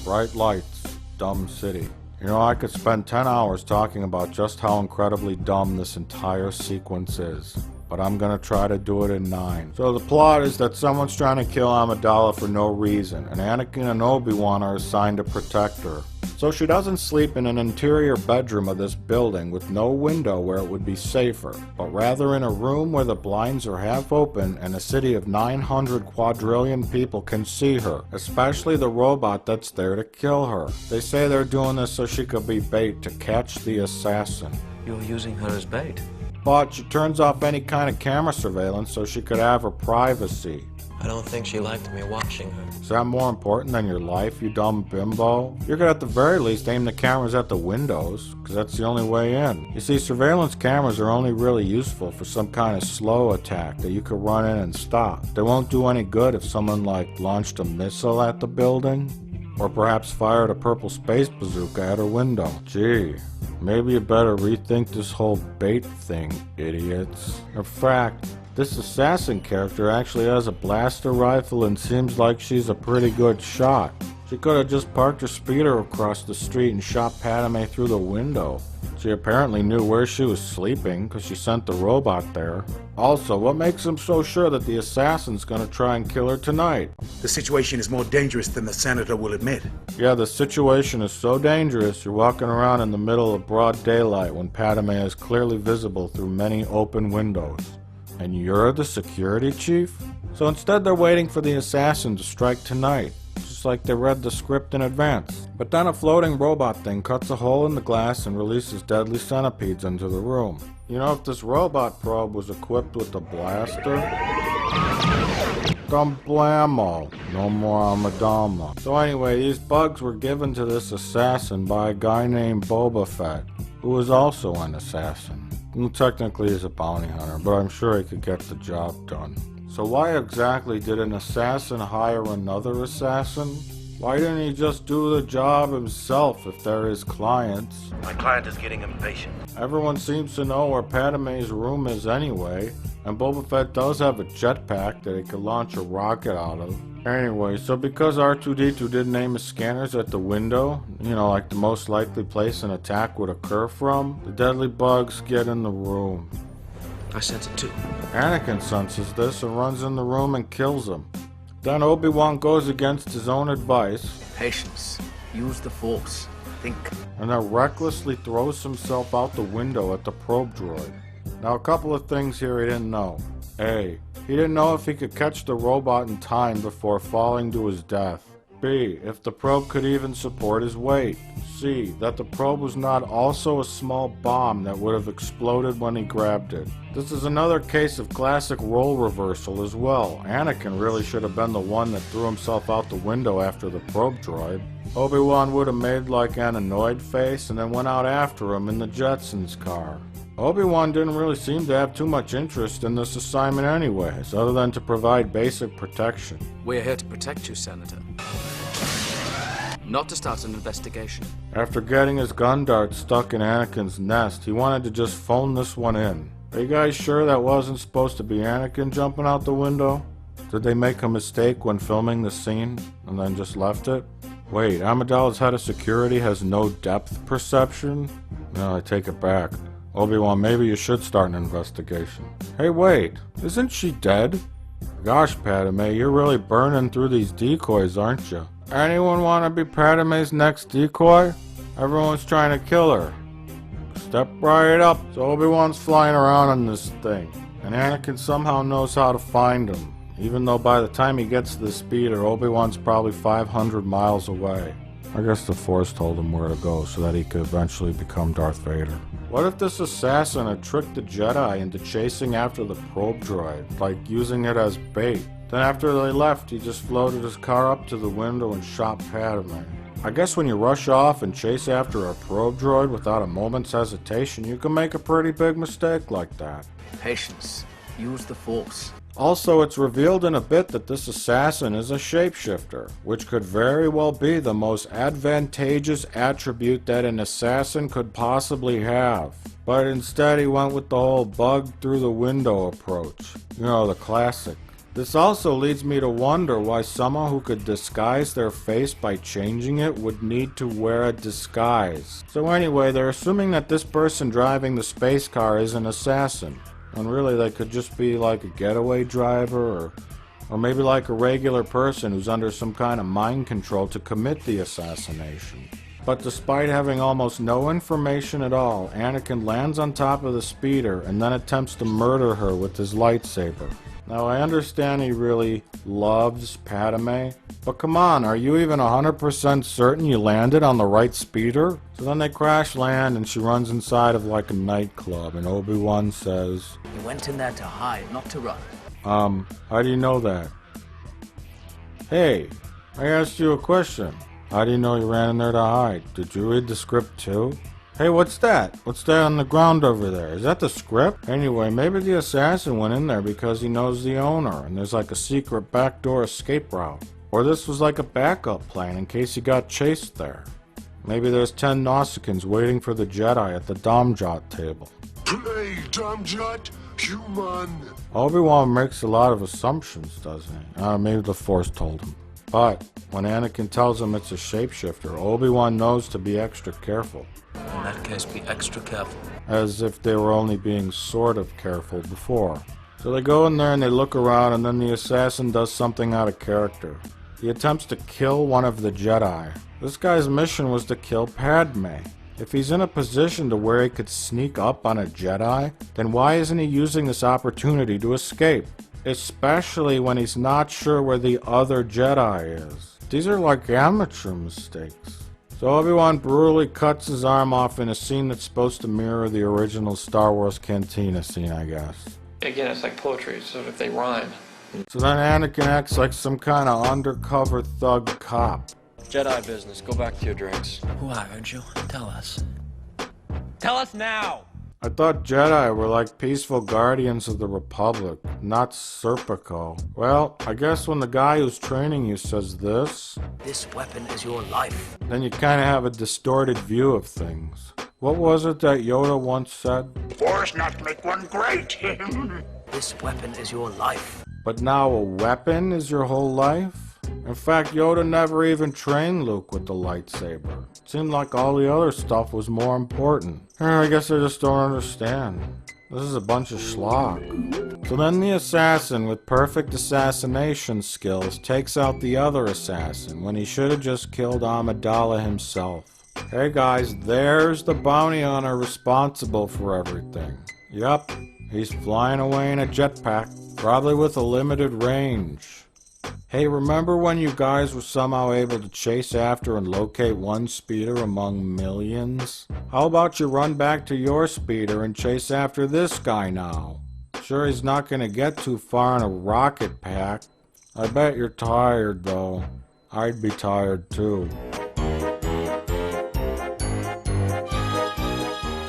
Bright lights, dumb city. You know, I could spend 10 hours talking about just how incredibly dumb this entire sequence is, but I'm gonna try to do it in 9. So the plot is that someone's trying to kill Amidala for no reason, and Anakin and Obi-Wan are assigned to protect her. So she doesn't sleep in an interior bedroom of this building with no window where it would be safer, but rather in a room where the blinds are half open and a city of 900 quadrillion people can see her, especially the robot that's there to kill her. They say they're doing this so she could be bait to catch the assassin. You're using her as bait. But she turns off any kind of camera surveillance so she could have her privacy. I don't think she liked me watching her. Is that more important than your life, you dumb bimbo? You're gonna at the very least aim the cameras at the windows, because that's the only way in. You see, surveillance cameras are only really useful for some kind of slow attack that you could run in and stop. They won't do any good if someone launched a missile at the building, or perhaps fired a purple space bazooka at her window. Gee, maybe you better rethink this whole bait thing, idiots. In fact, this assassin character actually has a blaster rifle and seems like she's a pretty good shot. She could have just parked her speeder across the street and shot Padme through the window. She apparently knew where she was sleeping because she sent the robot there. Also, what makes him so sure that the assassin's gonna try and kill her tonight? The situation is more dangerous than the senator will admit. Yeah, the situation is so dangerous you're walking around in the middle of broad daylight when Padme is clearly visible through many open windows. And you're the security chief? So instead they're waiting for the assassin to strike tonight, just like they read the script in advance. But then a floating robot thing cuts a hole in the glass and releases deadly centipedes into the room. You know, if this robot probe was equipped with a blaster... Dum blammo, no more Amidala. So anyway, these bugs were given to this assassin by a guy named Boba Fett, who was also an assassin. Technically he's a bounty hunter, but I'm sure he could get the job done. So why exactly did an assassin hire another assassin? Why didn't he just do the job himself if they're his clients? My client is getting impatient. Everyone seems to know where Padme's room is anyway, and Boba Fett does have a jetpack that he could launch a rocket out of. Anyway, so because R2-D2 didn't aim his scanners at the window, you know, like the most likely place an attack would occur from, the deadly bugs get in the room. I sense it too. Anakin senses this and runs in the room and kills him. Then Obi-Wan goes against his own advice. Patience. Use the Force. Think. And then recklessly throws himself out the window at the probe droid. Now a couple of things here he didn't know. A. He didn't know if he could catch the robot in time before falling to his death. B. If the probe could even support his weight. C. That the probe was not also a small bomb that would have exploded when he grabbed it. This is another case of classic role reversal as well. Anakin really should have been the one that threw himself out the window after the probe droid. Obi-Wan would have made like an annoyed face and then went out after him in the Jetsons car. Obi-Wan didn't really seem to have too much interest in this assignment anyways, other than to provide basic protection. We're here to protect you, Senator. Not to start an investigation. After getting his gun dart stuck in Anakin's nest, he wanted to just phone this one in. Are you guys sure that wasn't supposed to be Anakin jumping out the window? Did they make a mistake when filming the scene and then just left it? Wait, Amidala's head of security has no depth perception? No, I take it back. Obi-Wan, maybe you should start an investigation. Hey, wait, isn't she dead? Gosh, Padme, you're really burning through these decoys, aren't you? Anyone want to be Padme's next decoy? Everyone's trying to kill her. Step right up. So Obi-Wan's flying around on this thing, and Anakin somehow knows how to find him, even though by the time he gets to the speeder, Obi-Wan's probably 500 miles away. I guess the Force told him where to go so that he could eventually become Darth Vader. What if this assassin had tricked the Jedi into chasing after the probe droid, like using it as bait? Then after they left, he just floated his car up to the window and shot Padme. I guess when you rush off and chase after a probe droid without a moment's hesitation, you can make a pretty big mistake like that. Patience. Use the Force. Also, it's revealed in a bit that this assassin is a shapeshifter, which could very well be the most advantageous attribute that an assassin could possibly have. But instead he went with the whole bug through the window approach. You know, the classic. This also leads me to wonder why someone who could disguise their face by changing it would need to wear a disguise. So anyway, they're assuming that this person driving the space car is an assassin. And really they could just be like a getaway driver or maybe like a regular person who's under some kind of mind control to commit the assassination. But despite having almost no information at all, Anakin lands on top of the speeder and then attempts to murder her with his lightsaber. Now, I understand he really loves Padme, but come on, are you even 100% certain you landed on the right speeder? So then they crash land and she runs inside of like a nightclub and Obi-Wan says, You went in there to hide, not to run. How do you know that? Hey, I asked you a question. How do you know you ran in there to hide? Did you read the script too? Hey, what's that? What's that on the ground over there? Is that the script? Anyway, maybe the assassin went in there because he knows the owner and there's like a secret backdoor escape route. Or this was like a backup plan in case he got chased there. Maybe there's 10 Nausicaans waiting for the Jedi at the Domjot table. Play, Domjot, human. Obi-Wan makes a lot of assumptions, doesn't he? Maybe the Force told him. But when Anakin tells him it's a shapeshifter, Obi-Wan knows to be extra careful. In that case, be extra careful. As if they were only being sort of careful before. So they go in there and they look around and then the assassin does something out of character. He attempts to kill one of the Jedi. This guy's mission was to kill Padme. If he's in a position to where he could sneak up on a Jedi, then why isn't he using this opportunity to escape? Especially when he's not sure where the other Jedi is. These are like amateur mistakes. So Obi-Wan brutally cuts his arm off in a scene that's supposed to mirror the original Star Wars Cantina scene, I guess. Again, it's like poetry, so if they rhyme. So then Anakin acts like some kind of undercover thug cop. Jedi business. Go back to your drinks. Who hired you? Tell us. Tell us now! I thought Jedi were like peaceful guardians of the Republic, not Serpico. Well, I guess when the guy who's training you says this, This weapon is your life. then you kind of have a distorted view of things. What was it that Yoda once said? Force not make one great. This weapon is your life. But now a weapon is your whole life? In fact, Yoda never even trained Luke with the lightsaber. It seemed like all the other stuff was more important. I guess I just don't understand. This is a bunch of schlock. So then the assassin with perfect assassination skills takes out the other assassin when he should have just killed Amidala himself. Hey guys, there's the bounty hunter responsible for everything. Yup, he's flying away in a jetpack, probably with a limited range. Hey, remember when you guys were somehow able to chase after and locate one speeder among millions? How about you run back to your speeder and chase after this guy now? Sure, he's not gonna get too far in a rocket pack. I bet you're tired though. I'd be tired too.